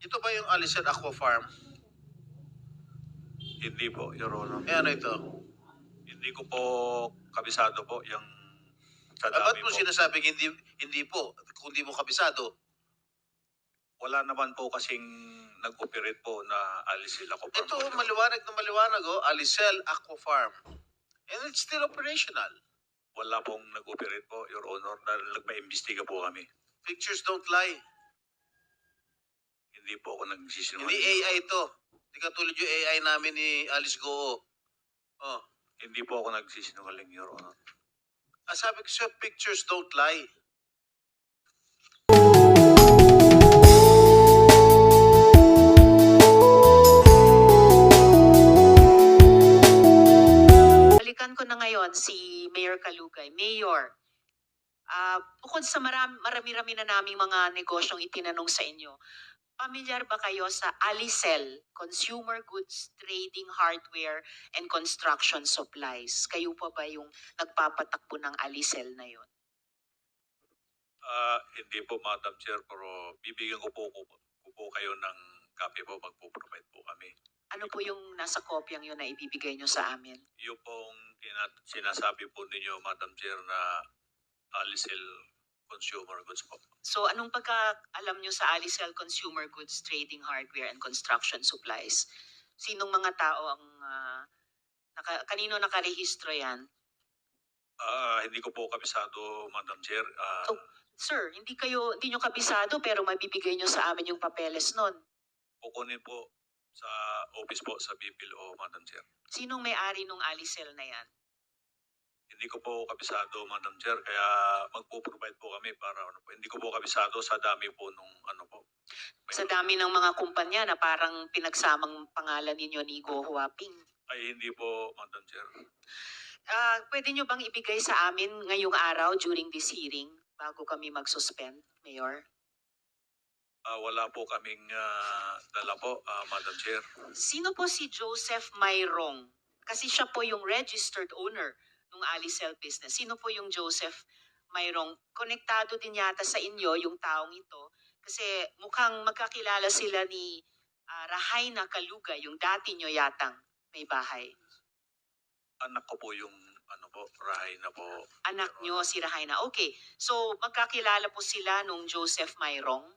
Ito ba yung Alicel Aqua Farm? Hindi po, Your Honor. Eh ano ito? Hindi ko po kabisado po yung sa Ba't dami mo po. sinasabing hindi po, kung di mo kabisado? Wala naman po kasing nag-operate po na Alicel Aqua Farm. Ito, po, Your Honor. maliwanag na maliwanag, oh, Alicel Aqua Farm. And it's still operational. Wala pong nag-operate po, Your Honor, dahil nagpa-imbestiga po kami. Pictures don't lie. Hindi po ako nagsisinungaling. Hindi AI ito. Hindi katulad yung AI namin ni Alice Goo. Oh. Hindi po ako nagsisinungaling, Your Honor. Sabi ko sa'yo, pictures don't lie. Balikan ko na ngayon si Mayor Kalugay. Mayor, bukod sa marami-rami na naming mga negosyong itinanong sa inyo, pamilyar ba kayo sa Alicel, Consumer Goods Trading Hardware and Construction Supplies? Kayo pa ba yung nagpapatakbo ng Alicel na yon? Hindi po, Madam Chair, pero bibigyan ko po kayo ng copy po, magpo-provide po kami. Ano po yung nasa kopyang yun na ibibigay nyo sa amin? Yung pong sinasabi po ninyo, Madam Chair, na Alicel Consumer Goods po. So anong pagkaalam nyo sa Alicel Consumer Goods Trading Hardware and Construction Supplies? Sinong mga tao ang kanino nakarehistro yan? Hindi ko po kabisado, Madam Chair. Oh, sir, hindi nyo kabisado pero mabibigay nyo sa amin yung papeles nun. Kukunin po sa office po sa BPLO, Madam Chair. Sinong may-ari nung Alicel na yan? Hindi ko po kabisado, Madam Chair, kaya magpo-provide po kami para ano po. Hindi ko po kabisado sa dami po nung ano po. Sa dami ng mga kumpanya na parang pinagsamang pangalan ninyo ni Go Huaping. Ay, hindi po, Madam Chair. Pwede nyo bang ibigay sa amin ngayong araw during this hearing bago kami mag-suspend, Mayor? Wala po kaming dala po, Madam Chair. Sino po si Joseph Mayrong? Kasi siya po yung registered owner ng Alicel business. Sino po yung Joseph Mayrong? Konektado din yata sa inyo yung taong ito. Kasi mukhang magkakilala sila ni Rahaina Kalugay, yung dati nyo yatang may bahay. Anak ko po yung ano po, Rahay na po. Anak nyo si Rahaina. Okay, so magkakilala po sila nung Joseph Mayrong?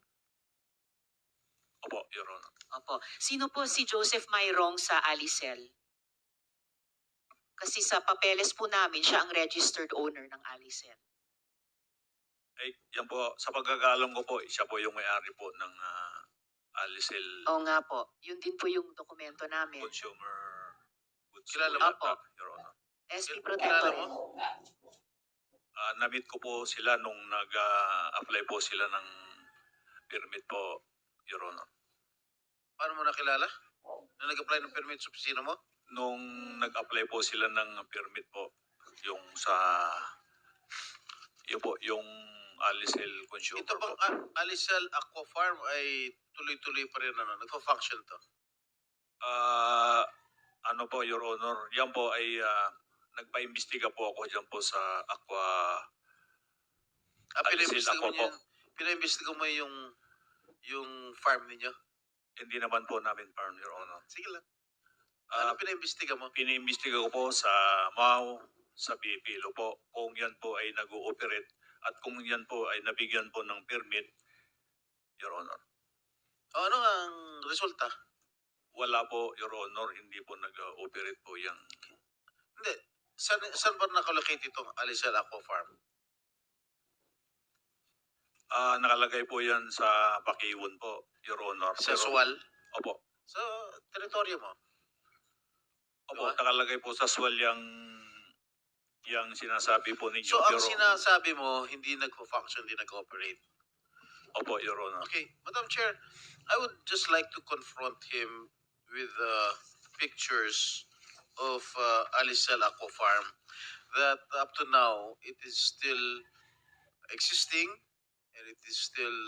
Opo, Your Honor. Opo. Sino po si Joseph Mayrong sa Alicel? Kasi sa papeles po namin, siya ang registered owner ng Alicel. Ay, yan po, sa pagkakalam ko po, siya po yung may-ari po ng Alicel Oo nga po. Yun din po yung dokumento namin. Consumer Goods. Kilala mo? Opo. Your Honor. SP Kilala Protector. mo? Na-meet ko po sila nung nag-apply po sila ng permit po, Your Honor. Paano mo nakilala? Na nag-apply ng permit sa opisina mo? Nung nag-apply po sila ng permit po, yung sa, yun po, yung Alicel Consumer Ito bang po. Alicel Aqua Farm ay tuloy-tuloy pa rin nagpa-function to? Ano po, Your Honor, yan po ay nagpa-imbestiga po ako dyan po sa Aqua. Alicel Aqua po. Pinaimbestiga mo yung farm ninyo? Hindi naman po namin farm, Your Honor. Sige lang. Ano pinaimbestiga mo? Piniimbestiga ko po sa MAU, sa BPLO po, kung yan po ay nag-ooperate at kung yan po ay nabigyan po ng permit, Your Honor. Ano ang resulta? Wala po, Your Honor, hindi po nag-ooperate po yung... Hindi. Saan ba nakalocate itong Alicel Aqua Farm? Nakalagay po yan sa Bakiwon po, Your Honor. Sa Suwal? Opo. Sa teritoryo mo? Opo, Diba? nakalagay po sa Suwal yung sinasabi po ninyo. So ang Your Honor. sinasabi mo, hindi nagpo-function, hindi nag-operate. Opo, Your Honor. Okay, Madam Chair, I would just like to confront him with pictures of Alicel Aqua Farm that up to now, it is still existing and it is still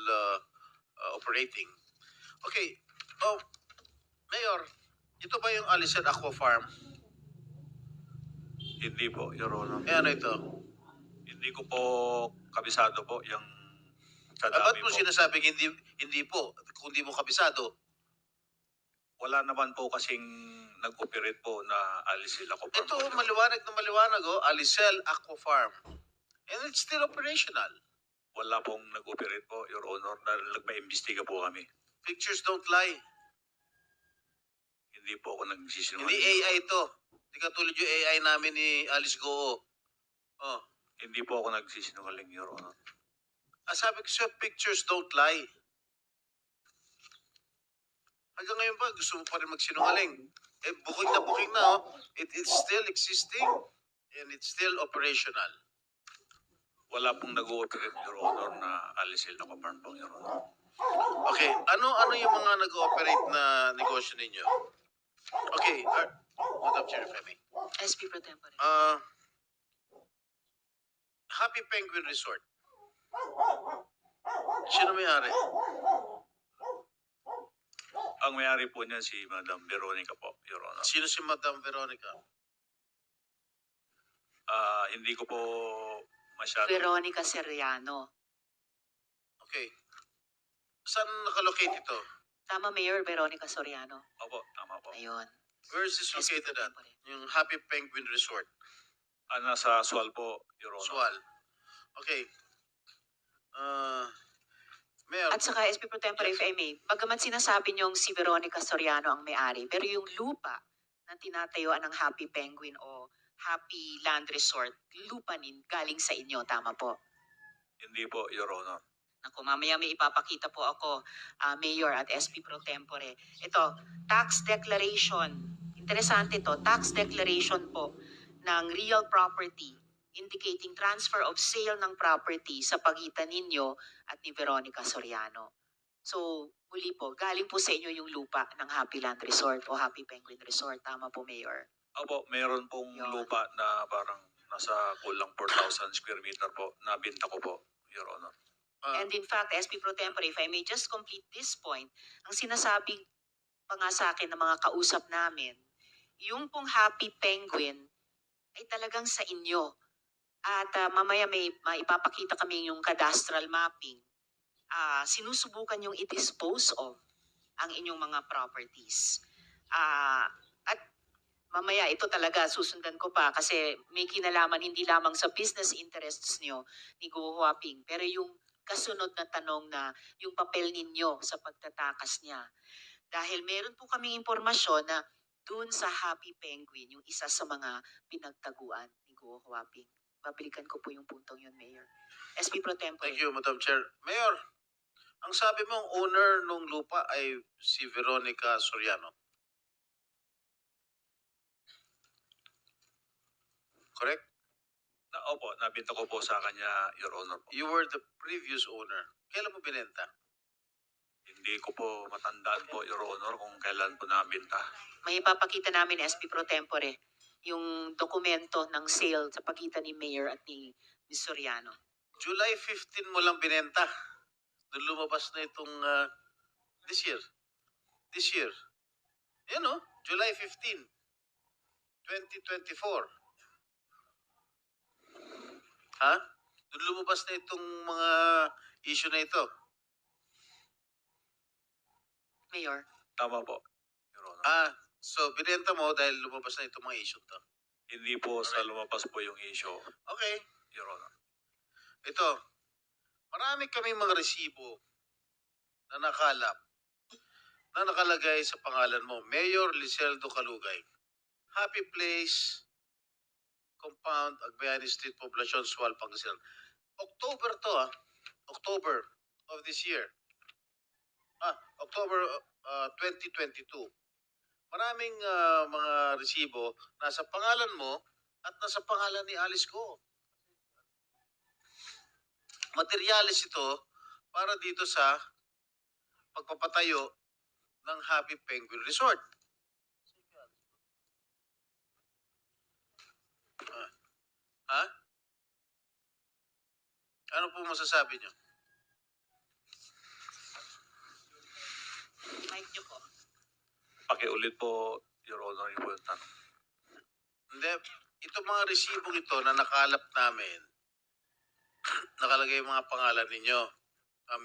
operating. Okay, Mayor, ito ba yung Alicel Aqua Farm? Hindi po, Your Honor. Eh ano ito? Hindi ko po kabisado po yung sa Ba't dami mo po. sinasabing Hindi po, kung di mo kabisado. Wala naman po kasing nag-operate po na Alicel Aqua Farm. Ito, po, Your Honor. maliwanag na maliwanag, Alicel Aqua Farm. And it's still operational. Wala pong nag-operate po, Your Honor, dahil nagpa-imbestiga po kami. Pictures don't lie. Hindi po ako nagsisinungaling. Hindi AI ito. Hindi katulad yung AI namin ni Alice Goo. Oh. Hindi po ako nagsisinungaling, Your Honor. Sabi ko siya, pictures don't lie. Hanggang ngayon ba, gusto mo pa rin magsinungaling? Booking na, It is still existing and it's still operational. Wala pong nag-ooperate, Your Honor, na Alicel Aqua Farm po, Your Honor. Okay, ano yung mga nag-ooperate na negosyo ninyo? Okay, Madam Chair, if I may. SP Pro Tempore. Happy Penguin Resort. Sino may-ari? Ang may-ari po niyan si Madam Veronica po, Your Honor. Sino si Madam Veronica? Hindi ko po masyado. Veronica Seriano. Okay. Saan nakalocate ito? Tama, Mayor, Veronica Soriano. Opo, tama po. Ayun. Where is this SP located Pro at? Tempore. Yung Happy Penguin Resort. Nasa Sual po, Your Honor. Sual. Okay. Mayor, At saka SP Pro Tempore, if I may, bagamat sinasabi niyong si Veronica Soriano ang may-ari, pero yung lupa na tinatayuan ng Happy Penguin o Happy Land Resort, lupa galing sa inyo, tama po? Hindi po, Your Honor. Ako, mamaya may ipapakita po ako, Mayor at SP Pro Tempore. Ito, tax declaration. Interesante to, tax declaration po ng real property indicating transfer of sale ng property sa pagitan ninyo at ni Veronica Soriano. So, muli po, galing po sa inyo yung lupa ng Happy Land Resort o Happy Penguin Resort. Tama po, Mayor. Opo, meron pong Yun. lupa na parang nasa kulang 4,000 square meter po. Nabinta ko po, Your Honor. And in fact, SP Pro Tempore, if I may just complete this point, ang sinasabi pa nga sa akin ng mga kausap namin, yung pong Happy Penguin ay talagang sa inyo. At mamaya may maipapakita kami yung cadastral mapping. Sinusubukan yung i-dispose of ang inyong mga properties. At mamaya ito talaga susundan ko pa kasi may kinalaman hindi lamang sa business interests nyo ni Go Huaping, pero yung kasunod na tanong na yung papel ninyo sa pagtatakas niya. Dahil meron po kaming impormasyon na dun sa Happy Penguin, yung isa sa mga pinagtaguan ni Go Huaping. Babalikan ko po yung puntong yun, Mayor. SP Pro Tempore. thank you, Madam Chair. Mayor, ang sabi mong owner nung lupa ay si Veronica Soriano. Correct? Opo, nabinta ko po sa kanya, Your Honor po. You were the previous owner. Kailan mo binenta? Hindi ko po matandaan po, Your Honor, kung kailan po nabinta. May ipapakita namin, SP Pro Tempore, yung dokumento ng sale sa pagitan ni Mayor at ni Ms. Soriano. July 15 mo lang binenta. Doon lumabas na itong this year. This year. Yan July 15, 2024. Ha? Doon lumabas na itong mga issue na ito. Mayor, Tama po, Your Honor. So binenta mo dahil lumabas na itong mga issue to. Hindi po sa lumabas po yung issue, Okay. Your Honor. Ito. Marami kaming mga resibo na nakalap na nakalagay sa pangalan mo, Mayor Liseldo Calugay. Happy Place, Compound, Agbayani Street, Poblacion, Sual, Pangasinan. October to October of this year. October 2022. Maraming mga resibo nasa pangalan mo at nasa pangalan ni Alice Go. Materyales ito para dito sa pagpapatayo ng Happy Penguin Resort. Ano po masasabi nyo? mic niyo po. Pakiulit po, Your Honor, yung po yung tanong. Hindi, ito mga resibong ito na nakalap namin, nakalagay yung mga pangalan ninyo.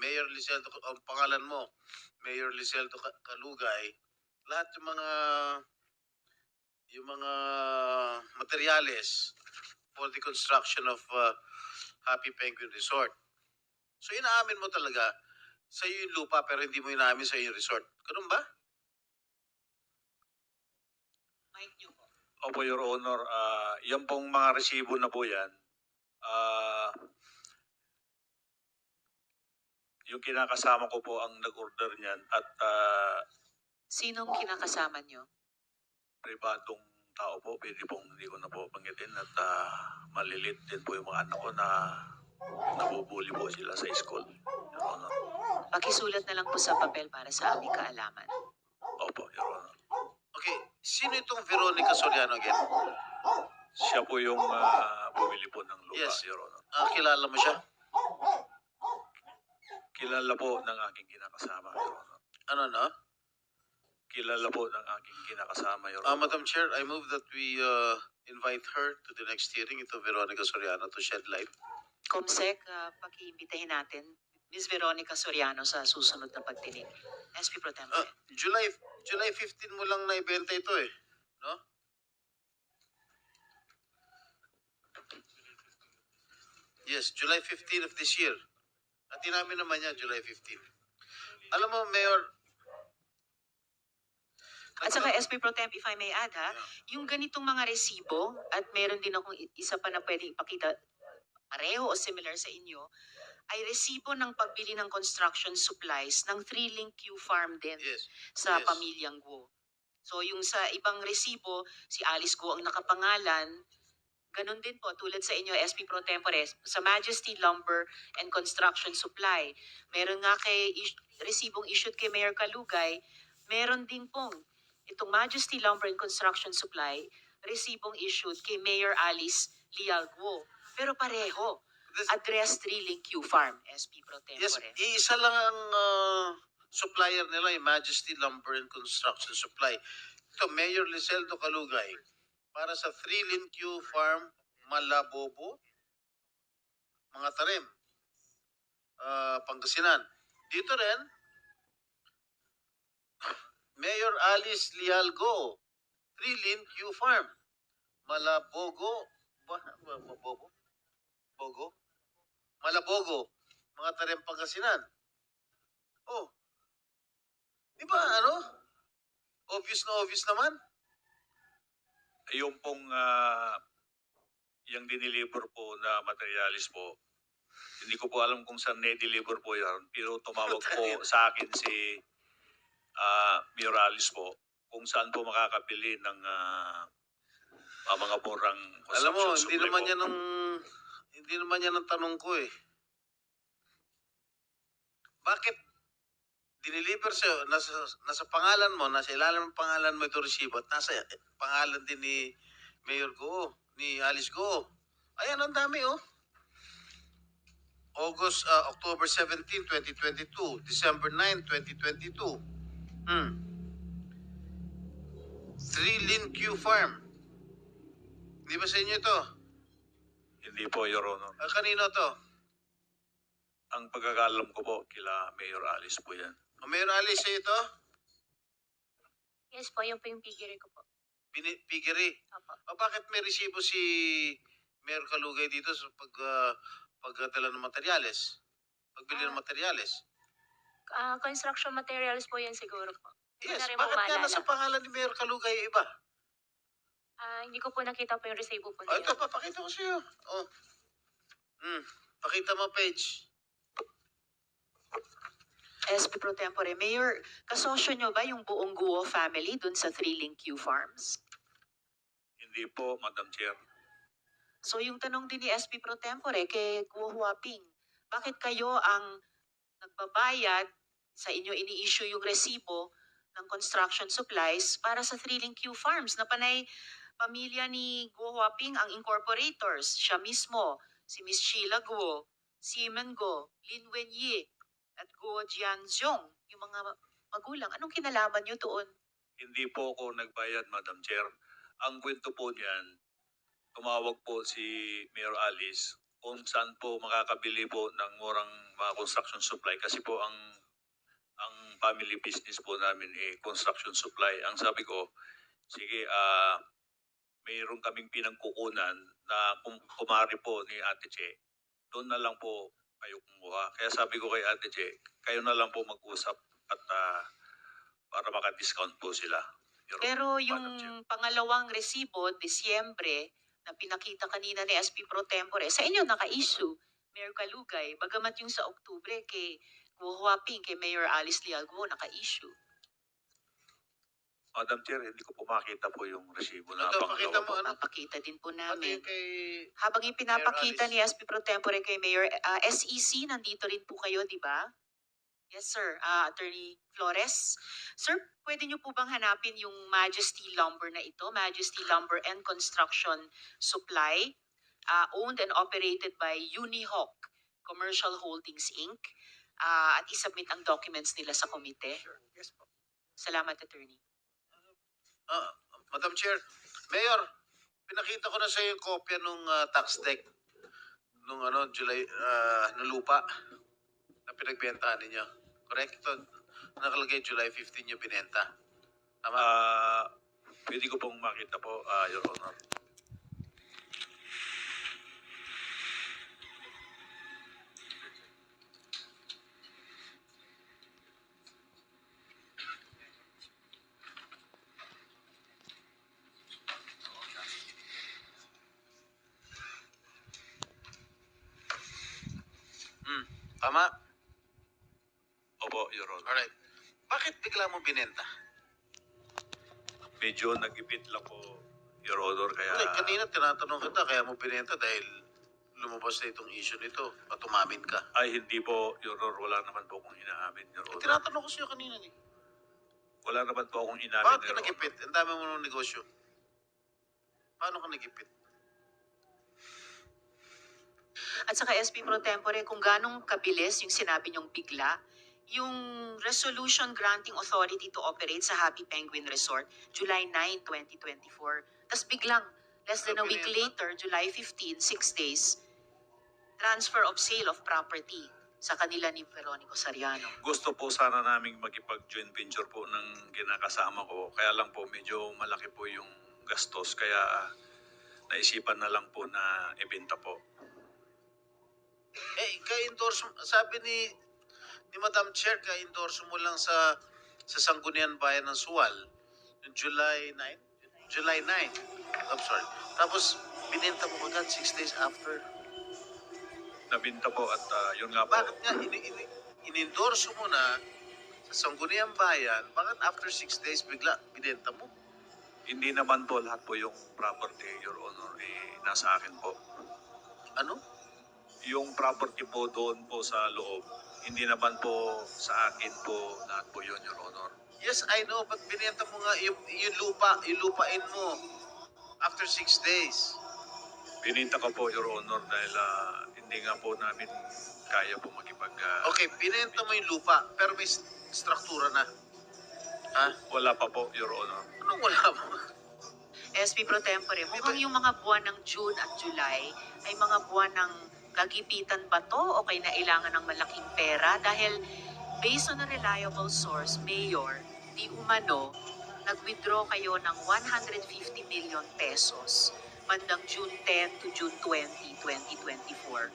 Mayor Liseldo, ang pangalan mo, Mayor Liseldo Kalugay, lahat yung mga materyales for the construction of Happy Penguin Resort. So inaamin mo talaga sa iyo yung lupa pero hindi mo inaamin sa iyo yung resort. Ganun ba? Mike niyo po. Opo, Your Honor, yan pong mga resibo na po yan, yung kinakasama ko po ang nag-order niyan at Sinong kinakasama niyo? pribadong tao po, pwede pong hindi ko na po banggitin at malilit din po yung mga anak ko na nabubuli po sila sa school, Your Honor. Pakisulat na lang po sa papel para sa aming kaalaman. Opo, Your Honor. Okay, sino itong Veronica Soriano again? Siya po yung bumili po ng lupa, Yes. Your Honor. Kilala mo siya? Kilala po ng aking kinakasama, Your Honor. Ano na? Kilala po ng aking kinakasama, Your Honor. Madam Chair, I move that we invite her to the next hearing, ito Veronica Soriano, to shed light. Comsec, pakiimbitahin natin Ms. Veronica Soriano sa susunod na pagtinig. SP Pro Tempore. July 15 mo lang naibenta ito eh. No? Yes, July 15 of this year. At inamin naman niya, July 15. Alam mo, Mayor, At saka SP Pro Temp, if I may add yung ganitong mga resibo, at meron din akong isa pa na pwedeng ipakita pareho o similar sa inyo, ay resibo ng pagbili ng construction supplies ng 3-Link Q Farm din yes, sa yes. pamilyang Guo. So yung sa ibang resibo, si Alice Guo ang nakapangalan, ganun din po, tulad sa inyo, SP Pro Tempore, sa Majesty Lumber and Construction Supply. Meron nga resibong issued kay Mayor Kalugay, meron din pong itong Majesty Lumber and Construction Supply, resibong issued kay Mayor Alice Lial Guo. Pero pareho, address 3-Link Q Farm, SP Pro Yes, Tempore. iisa lang ang supplier nila, yung Majesty Lumber and Construction Supply. Ito, Mayor Liseldo Kalugay, para sa 3-Link Q Farm, Malabobo, mga tarim, Pangasinan. Dito rin, Mayor Alice Lialgo, 3-Link Q Farm, Malabogo, Malabogo, mga tarim Pangasinan. Oh, di ba obvious na obvious naman. Yung pong yung diniliver po na materialis po, hindi ko po alam kung saan na-deliver po yan, pero tumawag po sa akin si Miralis po kung saan po makakabili ng mga murang Alam mo, construction supply po. hindi naman yan ang tanong ko eh. Bakit diniliver sa nasa pangalan mo, nasa ilalim ng pangalan mo ito resibo at nasa pangalan din ni Mayor Go, ni Alice Go. Ayan, ang dami oh. October 17, 2022, December 9, 2022. 3-Link Q Farm. Hindi ba sa inyo ito? Hindi po, Your Honor. Kanino to? Ang pagkakalam ko po, kila Mayor Alice po yan. Mayor Alice, sa ito? Yes po, yung po yung piggery ko po. Piggery. Opo. Bakit may resibo si Mayor Kalugay dito sa pagdala ng materyales? Pagbili ng materyales? Construction materials po yan siguro po. Hindi ko Yes, na rin po bakit nga maalala. nasa pangalan ni Mayor Kalugay yung iba? Hindi ko po nakita po yung resibo po Oh, na ito, yun. papakita ko sa'yo. Oh. Pakita mo page. SP Pro Tempore, Mayor, kasosyo nyo ba yung buong Guo family dun sa 3-Link Q Farms? Hindi po, Madam Chair. So yung tanong din ni SP Pro Tempore kay Guo Huaping, bakit kayo ang nagbabayad sa inyo ini-issue yung resibo ng construction supplies para sa 3-Link Q Farms na panay pamilya ni Guo Huaping ang incorporators, siya mismo, si Miss Sheila Guo, Simon Guo, Lin Wenyi, at Guo Jianzhong, yung mga magulang. Anong kinalaman nyo doon? Hindi po ako nagbayad, Madam Chair. Ang kwento po niyan, tumawag po si Mayor Alice kung saan po makakabili po ng murang mga construction supply kasi po ang family business po namin construction supply. Ang sabi ko, sige, mayroon kaming pinagkukunan na kumari po ni Ate Che. Doon na lang po kayo kumuha. Kaya sabi ko kay Ate Che, kayo na lang po mag-usap at para maka-discount po sila. Pero Madam Chair. yung pangalawang resibo, Disyembre, na pinakita kanina ni SP Pro Tempore, sa inyo naka-issue, Mayor Kalugay, bagamat yung sa Oktubre kay Guo Huaping, kay Mayor Alice Leal Guo, naka-issue. Madam Chair, hindi ko po makita po yung resibo na Ito, pakita pangalawa mo, po. ano? Papakita din po Pati namin. kay... Habang ipinapakita Mayor ni SP Pro Tempore kay Mayor SEC, nandito rin po kayo, di ba? Yes, sir. Attorney Flores. Sir, pwede niyo po bang hanapin yung Majesty Lumber na ito? Majesty Lumber and Construction Supply, owned and operated by Unihawk Commercial Holdings, Inc. At isubmit ang documents nila sa komite. Yes po. Salamat, Attorney. Madam Chair, Mayor, pinakita ko na sa iyo yung kopya nung tax deck nung July na lupa na pinagbentahan ninyo. Correct? Ito, nakalagay July 15 yung binenta. Tama? Pwede ko pong makita po, Your Honor. Tama? Opo, Your Honor. Alright. Bakit bigla mo binenta? Medyo nag-ipit lang po, Your Honor, kaya... Hindi, kanina tinatanong kita, kaya mo binenta dahil lumabas na itong issue nito at umamin ka. Ay, hindi po, Your Honor. Wala naman po akong inaamin, Your Honor. Tinatanong ko sa iyo kanina ni. Wala naman po akong inamin, Bakit ka Your Honor. nagipit? Ang dami mo ng negosyo. Paano ka nagipit? At saka SP Pro Tempore, kung ganong kabilis yung sinabi niyong bigla, yung Resolution Granting Authority to Operate sa Happy Penguin Resort, July 9, 2024. Tapos biglang, less than a week later, July 15, 6 days, transfer of sale of property sa kanila ni Veronico Sariano. Gusto po sana naming makipag-joint venture po ng kinakasama ko. Kaya lang po medyo malaki po yung gastos. Kaya naisipan na lang po na ibenta po. Ka-endorse, sabi ni Madam Chair, ka-endorse mo lang sa Sangguniang Bayan ng Suwal, yung July 9? July 9. I'm sorry. Tapos, binenta mo agad 6 days after. Nabinta po at yun nga po. Bakit nga, in-endorse mo na sa Sangguniang Bayan, bakit after 6 days bigla binenta mo? Hindi naman po lahat po yung property, Your Honor, nasa akin po. Ano? Yung property po doon po sa loob, hindi naman po sa akin po lahat po yun, Your Honor. Yes, I know, but binenta mo nga yung lupain mo after 6 days. Bininta ko po, Your Honor, dahil hindi nga po namin kaya po makipag... Okay, binenta mo yung lupa, pero may struktura na. Ha? Wala pa po, Your Honor. Anong wala mo? SP Pro Tempore, mukhang yung mga buwan ng June at July ay mga buwan ng kagipitan ba to o kailangan ng malaking pera? Dahil based on a reliable source, Mayor, di umano, nag-withdraw kayo ng 150 million pesos bandang June 10 to June 20, 2024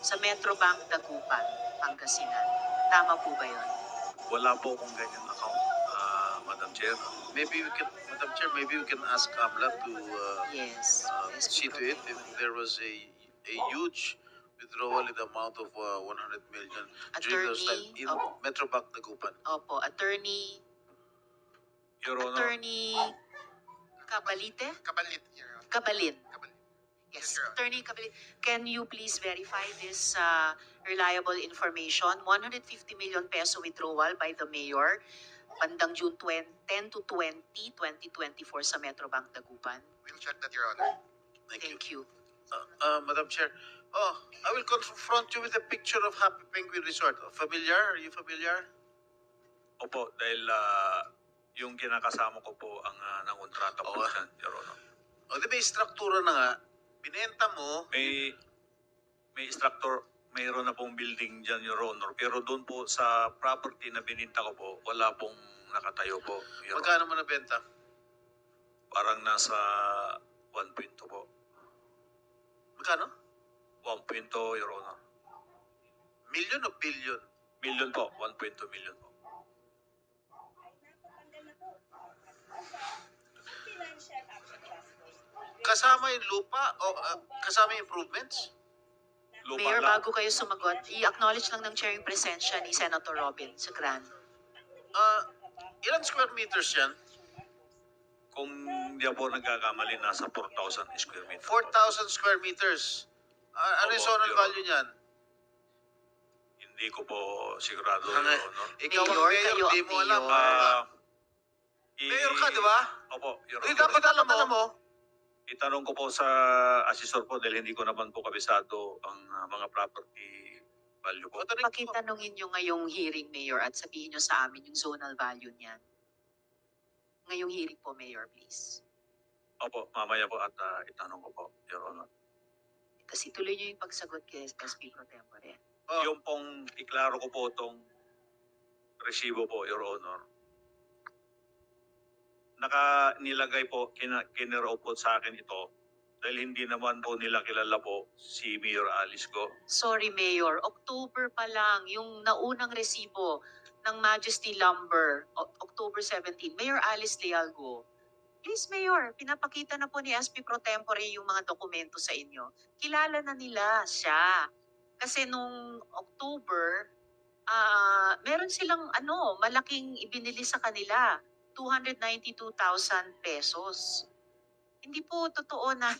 sa Metrobank Dagupan, Pangasinan. Tama po ba yun? Wala po akong ganyang account, Madam Chair. Madam Chair, maybe we can ask Kamla to Yes. see to it if there was a huge withdrawal in the amount of 100 million during those time Attorney, in Metrobank Dagupan. Opo, Attorney Your Honor, Cabalite? Kabalit. Cabalin. Yes, Attorney Cabalin, can you please verify this reliable information? 150 million peso withdrawal by the mayor bandang June 10 to 20, 2024 sa Metrobank Dagupan. We'll check that, Your Honor. Thank you. Thank you. Madam Chair, I will confront you with a picture of Happy Penguin Resort. Familiar? Are you familiar? opo, dahil yung kinakasama ko po ang nangontrata po Oo. dyan, Your Honor. O, di ba yung struktura na nga, binenta mo, May may structure, mayroon na pong building dyan, Your Honor. Pero doon po sa property na bininta ko po, wala pong nakatayo po, Your Honor. Magkano mo nabenta? Parang nasa 1.2 po. Magkano? 1.2, Your Honor. Million o billion? Million po, 1.2 million po. Kasama yung lupa o kasama yung improvements? Lupa Mayor, lang. bago kayo sumagot, i-acknowledge lang ng chair yung presensya ni Senator Robin sa Gran. Ilan square meters yan? Kung di ako nagkakamali, nasa 4,000 square meter. 4,000 square meters. Ano yung Opo, zonal Your value niyan? Hindi ko po sigurado, Ano? Your Honor. Ikaw ang Mayor, mayor, kayo di ang mo alam. mayor. Mayor ka, di ba? Opo, Your Hindi Honor. dapat alam mo. Itanong ko po sa assessor po dahil hindi ko naman po kabisado ang mga property value po. Pakitanungin nyo ngayong hearing, Mayor, at sabihin nyo sa amin yung zonal value niyan. Ngayong hearing po, Mayor, please. Opo, mamaya po at itanong ko po, Your Honor. Kasi tuloy nyo yung pagsagot kay SP Pro Tempore. Oh. Yung pong iklaro ko po itong resibo po, Your Honor. Nilagay po, kiniraw po sa akin ito dahil hindi naman po nila kilala po si Mayor Alice Go. Sorry, Mayor. October pa lang, yung naunang resibo ng Majesty Lumber, October 17. Mayor Alice Lealgo. Please, Mayor, pinapakita na po ni SP Pro Tempore yung mga dokumento sa inyo. Kilala na nila siya. Kasi nung October, meron silang malaking ibinili sa kanila. 292,000 pesos. Hindi po totoo na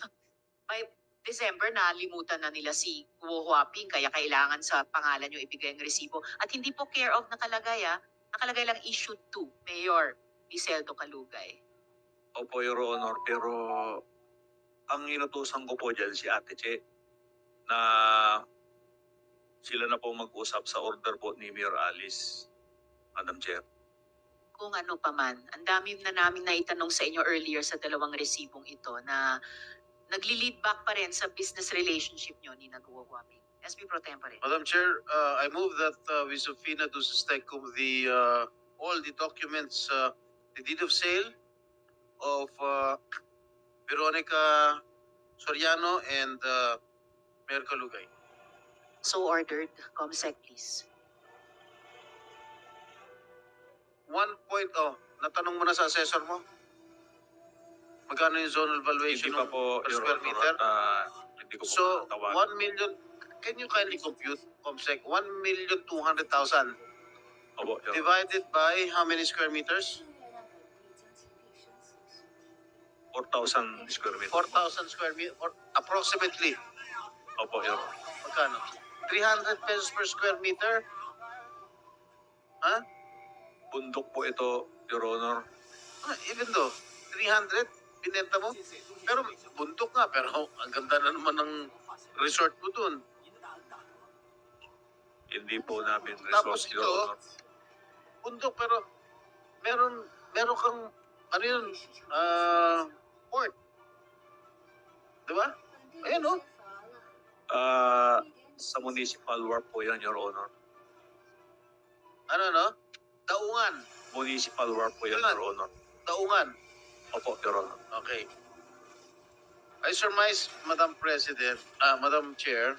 by December nalimutan na nila si Guo Huaping kaya kailangan sa pangalan nyo ibigay ang resibo. At hindi po care of nakalagay nakalagay lang issued to Mayor Iseldo Calugay. Opo, Your Honor, pero ang inutusan ko po dyan si Ate Che na sila na po mag-usap sa order po ni Mayor Alice, Madam Chair. Kung ano pa man, ang dami na namin naitanong sa inyo earlier sa dalawang resibong ito na nagli-lead back pa rin sa business relationship nyo ni Guo Huaping. SP Pro Tempore. Madam Chair, I move that we subpoena to Sustegcom all the documents, the deed of sale of Veronica Soriano and Mayor Calugay. So ordered. Comsec, please. 1.0, natanong mo na sa assessor mo? Magkano yung zonal valuation Hindi pa ng po, per Your square Honor, meter? at hindi ko po So, natawag. 1 million, can you kindly compute, Comsec, 1,200,000 Opo, Your Honor. divided by how many square meters? 4,000 square meter. 4,000 square meter, or approximately. Opo, Your Honor. Magkano? 300 pesos per square meter? Ha? Bundok po ito, Your Honor. Even though, 300, binenta mo? Pero bundok nga, pero ang ganda na naman ng resort mo dun. Hindi po namin Tapos resort, Your ito, Honor. bundok, pero meron kang, ano yun, port. Diba? Ayan o. Sa municipal work po yan, Your Honor. Ano? Daungan. Municipal work po yan, Kailan? Your Honor. Daungan. Opo, Your Honor. Okay. I surmise, Madam President, Madam Chair,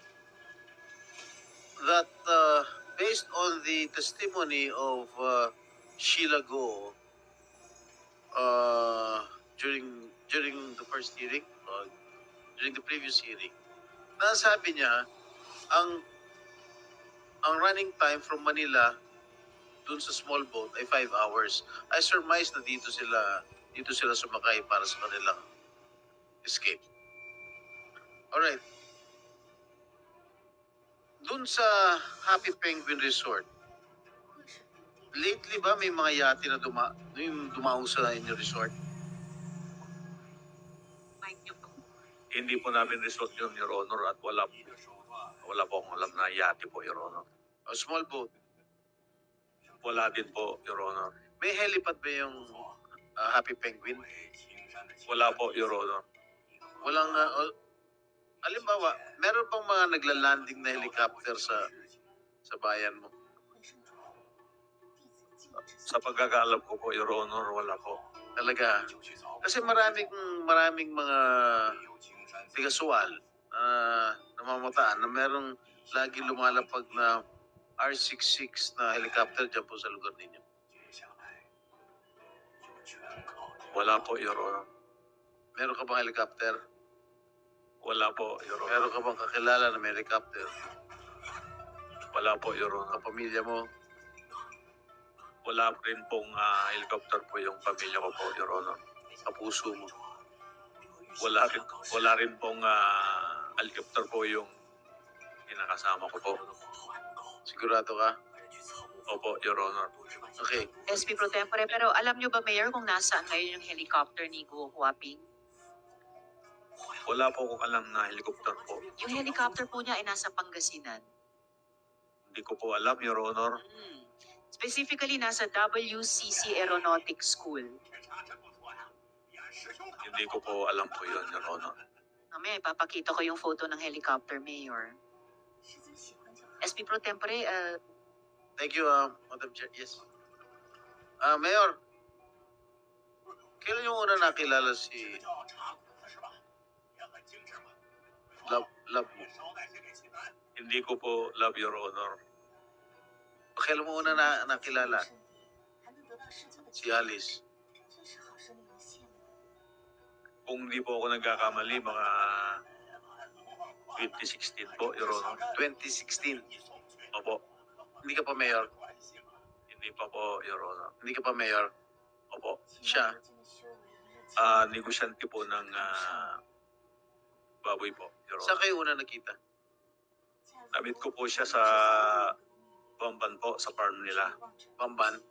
that based on the testimony of Sheila Go during the first hearing, during the previous hearing, nasabi niya ang running time from Manila dun sa small boat ay 5 hours. I surmise na dito sila sumakay para sa kanilang escape. Alright. Dun sa Happy Penguin Resort, lately ba may mga yate na dumaong sa inyong resort? Mic nyo po. Hindi po namin resort yun, Your Honor, at wala po akong alam na yate po, Your Honor. A small boat? Wala din po, Your Honor. May helipad ba yung Happy Penguin? Wala po, Your Honor. Walang Halimbawa, meron bang mga nagla-landing na helicopter sa bayan mo? Sa pagkakaalam ko po, Your Honor, wala po. Talaga? Kasi maraming mga tiga-suwal namamataan na merong lagi lumalapag na R66 na helicopter dyan po sa lugar ninyo. Wala po, Your Honor. Meron ka bang helicopter? Wala po, Your Honor. Meron ka bang kakilala na may helicopter? Wala po, Your Honor. Kapamilya mo? Wala rin pong helicopter po yung pamilya ko po, Your Honor. Kapuso mo? Wala rin pong helicopter po yung kinakasama ko po. Sigurado ka? Opo, Your Honor. Okay. SP Pro Tempore, pero alam nyo ba, Mayor, kung nasaan ngayon yung helicopter ni Guo Huaping? Wala po akong alam na helicopter po. Yung helicopter po niya ay nasa Pangasinan. Hindi ko po alam, Your Honor. Specifically, nasa WCC Aeronautics School. Hindi ko po alam po yun, Your Honor. Mamaya, ipapakita ko yung photo ng helicopter, Mayor. SP Pro Tempore, Thank you, Madam Chair. Yes. Mayor, kailan yung una nakilala si love mo? Hindi ko po love, Your Honor. Kailan mo una nakilala si Alice? Kung hindi po ako nagkakamali, mga 2016 po, Your Honor. 2016. Opo. Hindi ka pa mayor? Hindi pa po, Your Honor. Hindi ka pa mayor? Opo. Siya? Negosyante po ng baboy po, Your Saan Honor. kayo una nakita? Namit ko po siya sa Bamban po, sa farm nila. Pamban?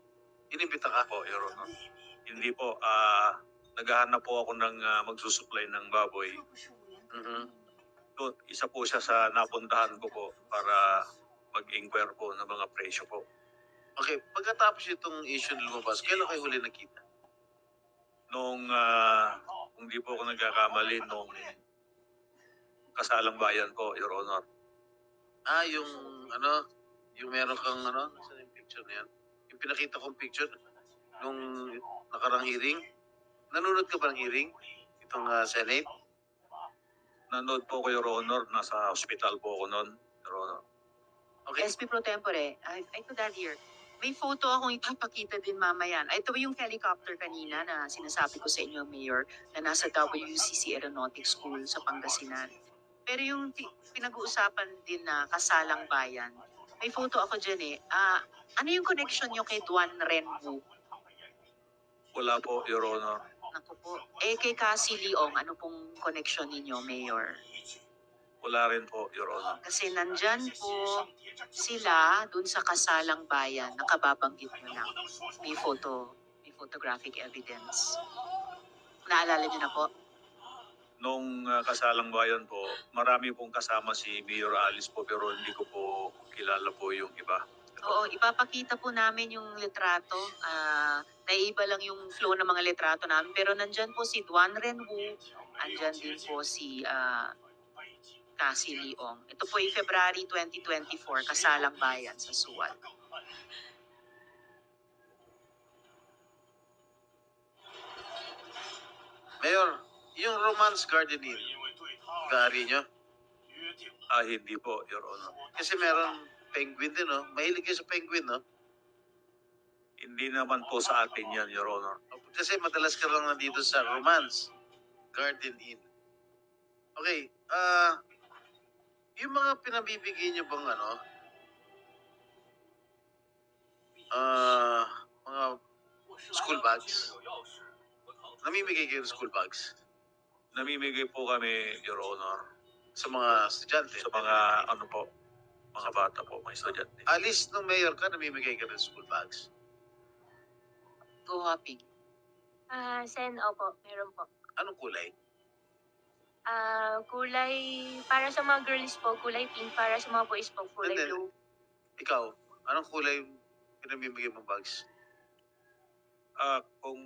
Inimbita ka? Po, Your Honor. Hindi po, naghahanap po ako ng magsusupply ng baboy. Mhm. So, isa po siya sa napuntahan ko po para mag-inquire po ng mga presyo po. Okay, pagkatapos itong issue na lumabas, kailan kayo huli nakita? Nung, kung di po ako nagkakamali, nung kasalang bayan po, Your Honor. Yung meron kang nasaan yung picture na yan? Yung pinakita kong picture nung nakarang hearing. Nanonood ka ba ng hearing? Itong Senate? Nanood po ko, Your Honor. Nasa hospital po ako noon, Your Honor. Okay. SP Pro Tempore, I put that here. May photo akong ipapakita din mamaya. Ito yung helicopter kanina na sinasabi ko sa inyo, Mayor, na nasa WCC Aeronautics School sa Pangasinan. Pero yung pinag-uusapan din na kasalang bayan, may photo ako dyan eh. Ano yung connection nyo kay Duan Renwu? Wala po, Your Honor. Naku po. Kay Cassie Leong, ano pong connection ninyo, Mayor? Wala rin po, Your Honor. Kasi nandyan po sila dun sa kasalang bayan, nakababanggit nyo lang. May photographic evidence. Naalala nyo na po? Nung kasalang bayan po, marami pong kasama si Mayor Alice po, pero hindi ko po kilala po yung iba. Oo, ipapakita po namin yung litrato. Naiiba lang yung flow ng mga litrato namin. Pero nandyan po si Duan Renwu, andyan din po si Cassie Leong. Ito po yung February 2024, kasalang bayan sa Suwal. Mayor, yung Romance Garden Inn, gari nyo? Hindi po, Your Honor. Kasi meron penguin din, no? Mahilig kayo sa penguin, no? Hindi naman po sa atin yan, Your Honor. Kasi madalas ka lang nandito sa Romance Garden Inn. Okay, yung mga pinabibigay nyo bang mga school bags? Namimigay kayo ng school bags Namimigay po kami, Your Honor, sa mga estudyante? sa mga mga bata po, mga estudyante. Alice, nung mayor ka, namimigay ka ng school bags. Go Hopping. Sen, opo, meron po. Anong kulay? Kulay, para sa mga girls po, kulay pink. Para sa mga boys po, kulay Hindi. blue. Ikaw, anong kulay pinamimigay mong bags? Kung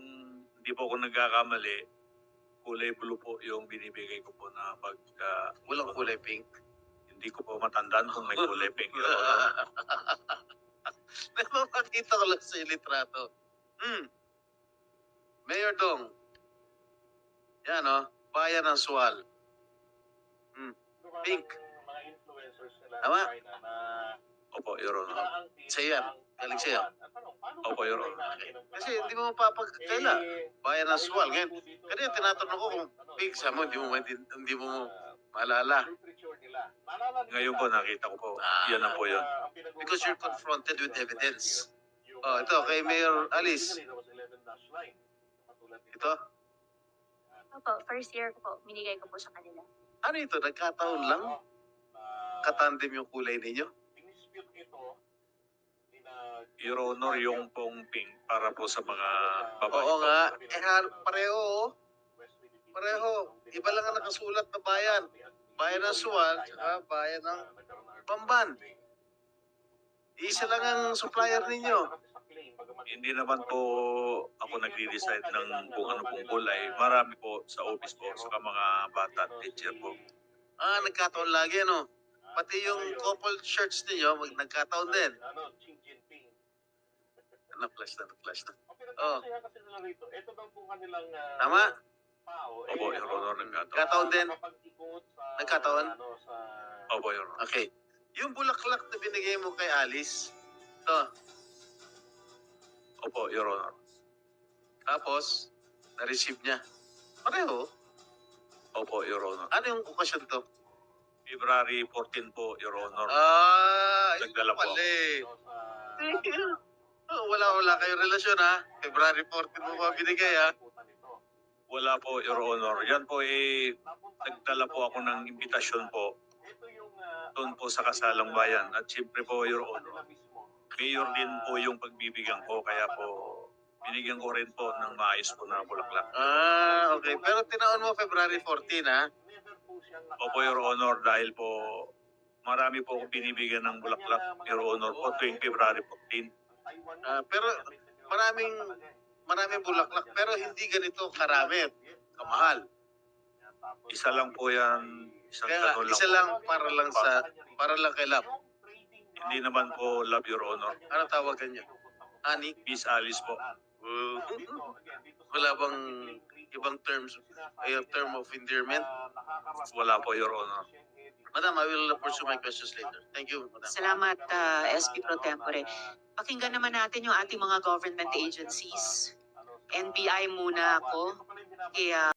hindi po ako nagkakamali, kulay blue po yung binibigay ko po na pag Walang kulay pink. hindi ko po matandaan kung may kulay pink, Your Honor. Napapakita ko lang sa litrato. Mayor Dong. Yan o. Bayan ng Sual. Pink. Tama? Opo, Your Honor. Sa'yo yan. Galing sa'yo. Opo, Your Honor. Kasi hindi mo mapapagkaila. Bayan ng Sual. Ngayon, kanina tinatanong ko kung pink sa mo, hindi mo maalala. Ngayon po nakita ko po. Yan na po yun. Because you're confronted with evidence. Oh, ito, kay Mayor Alice. Ito, Opo, first year ko po, binigay ko po sa kanila. ano ito? Nagkataon lang? Katandem yung kulay ninyo? Your Honor, yung pong pink para po sa mga babae Oo po. nga. Pareho. Oh. Pareho. Iba lang ang nakasulat na bayan. Bayan ng Sual, tsaka bayan ng Bamban. Isa lang ang supplier ninyo. Hindi naman po ako nagde-decide ng kung ano pong kulay. Marami po sa office po, sa mga bata at teacher po. Nagkataon lagi, no? Pati yung couple shirts ninyo, nagkataon din. Na-flash na. Oh. Tama? Opo, Your Honor, nagkataon. Nagkataon din. Nagkataon? Opo, Your Honor. Okay. Yung bulaklak na binigay mo kay Alice, ito. Opo, Your Honor. Tapos, na-receive niya. Pareho. Opo, Your Honor. Ano yung okasyon to? February 14 po, Your Honor. Yun Nagdala po pala eh. Wala kayong relasyon ha. February 14 mo pa binigay ha. Wala po, Your Honor. Yan po nagdala po ako ng imbitasyon po doon po sa Kasalang Bayan. At siyempre po, Your Honor, mayor din po yung pagbibigyan ko. Kaya po, binigyan ko rin po ng maayos po na bulaklak. Okay. Pero tinaon mo February 14 ha. Opo, Your Honor, dahil po marami po ako binibigyan ng bulaklak, Your Honor, po tuwing February 14. Pero maraming bulaklak. Pero hindi ganito karami. Kamahal. Isa lang po yan, isang Kaya tanong isa lang para lang kay Love. Hindi naman po, Love, Your Honor. Ano tawagan niya? Ani? Miss Alice po. Wala bang ibang term of endearment? Wala po, Your Honor. Madam, I will pursue my questions later. Thank you, Madam. Salamat, SP Pro Tempore. Pakinggan naman natin yung ating mga government agencies. NBI muna ako. Kaya